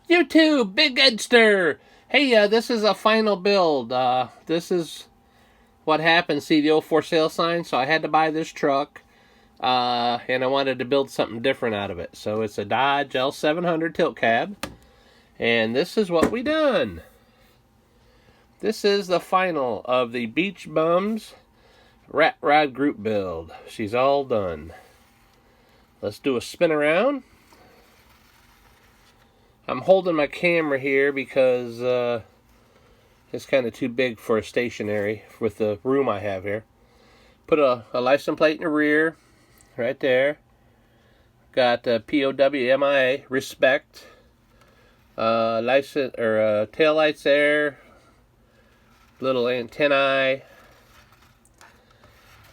YouTube, Big Edster. Hey, this is a final build. This is what happened. See the old for sale sign? So I had to buy this truck. And I wanted to build something different out of it. So it's a Dodge L700 tilt cab. And this is what we done. This is the final of the Beach Bums Rat Rod group build. She's all done. Let's do a spin around. I'm holding my camera here because it's kind of too big for a stationary with the room I have here. Put a license plate in the rear, right there. Got POWMIA, respect. License or tail lights there. Little antennae.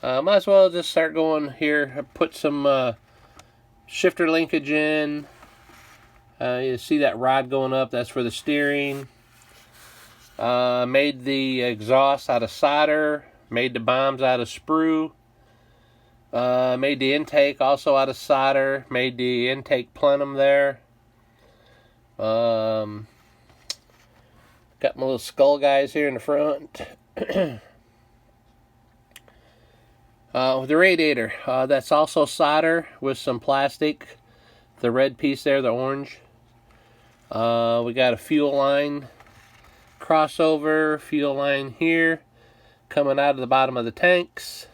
Might as well just start going here. Put some shifter linkage in. You see that rod going up, that's for the steering. Made the exhaust out of solder. Made the bombs out of sprue. Made the intake also out of solder. Made the intake plenum there. Got my little skull guys here in the front. The radiator, that's also solder with some plastic. The red piece there, the orange. We got a fuel line crossover, fuel line here coming out of the bottom of the tanks.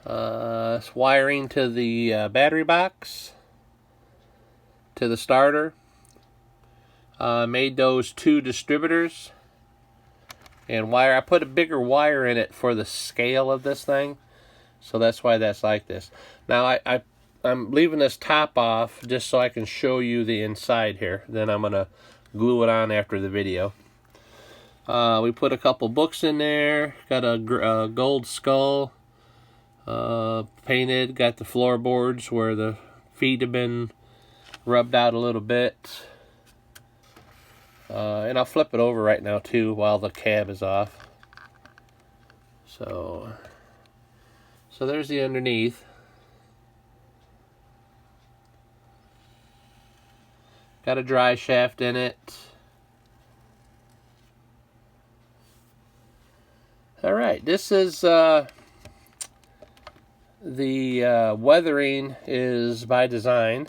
It's wiring to the battery box, to the starter. Made those two distributors and wire. I put a bigger wire in it for the scale of this thing, so that's why that's like this. Now I'm leaving this top off just so I can show you the inside here. Then I'm gonna glue it on after the video. We put a couple books in there. Got a gold skull painted. Got the floorboards where the feet have been rubbed out a little bit. And I'll flip it over right now too while the cab is off. So there's the underneath. Got a dry shaft in it. Alright, this is the weathering is by design.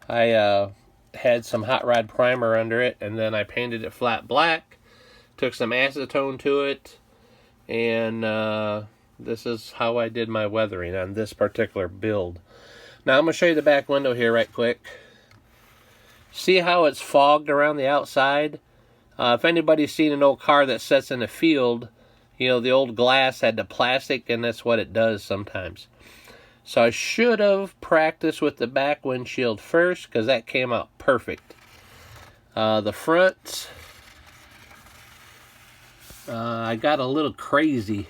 I had some hot rod primer under it, and then I painted it flat black. Took some acetone to it, and this is how I did my weathering on this particular build. Now I'm going to show you the back window here right quick. See how it's fogged around the outside? If anybody's seen an old car that sits in a field, you know, the old glass had the plastic, and that's what it does sometimes. So I should have practiced with the back windshield first, because that came out perfect. The front, I got a little crazy.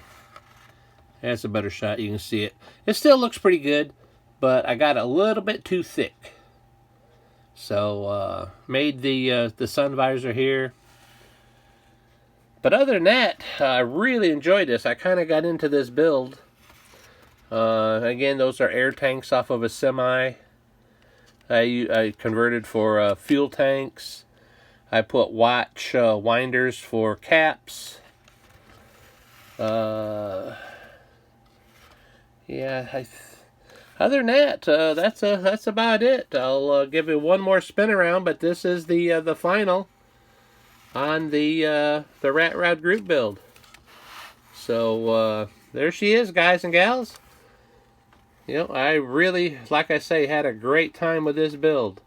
That's a better shot, you can see it. It still looks pretty good, but I got a little bit too thick. So made the sun visor here. But other than that, I really enjoyed this. I kind of got into this build. Again, those are air tanks off of a semi. I converted for fuel tanks. I put watch winders for caps. Yeah. Other than that, that's about it. I'll give you one more spin around, but this is the final on the Rat Rod group build. So there she is, guys and gals. You know, I really, like I say, had a great time with this build.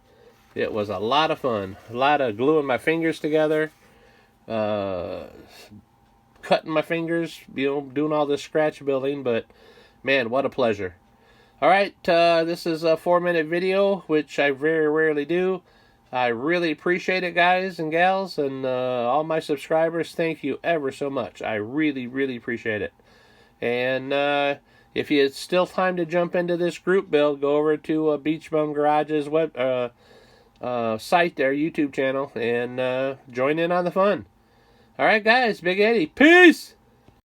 It was a lot of fun. A lot of gluing my fingers together. Cutting my fingers, you know, doing all this scratch building. But, man, what a pleasure. Alright, this is a 4-minute video, which I very rarely do. I really appreciate it, guys and gals. And all my subscribers, thank you ever so much. I really, really appreciate it. And if it's still time to jump into this group build, go over to Beach Bum Garage's web site there, YouTube channel, and join in on the fun. Alright guys, Big Eddie, peace!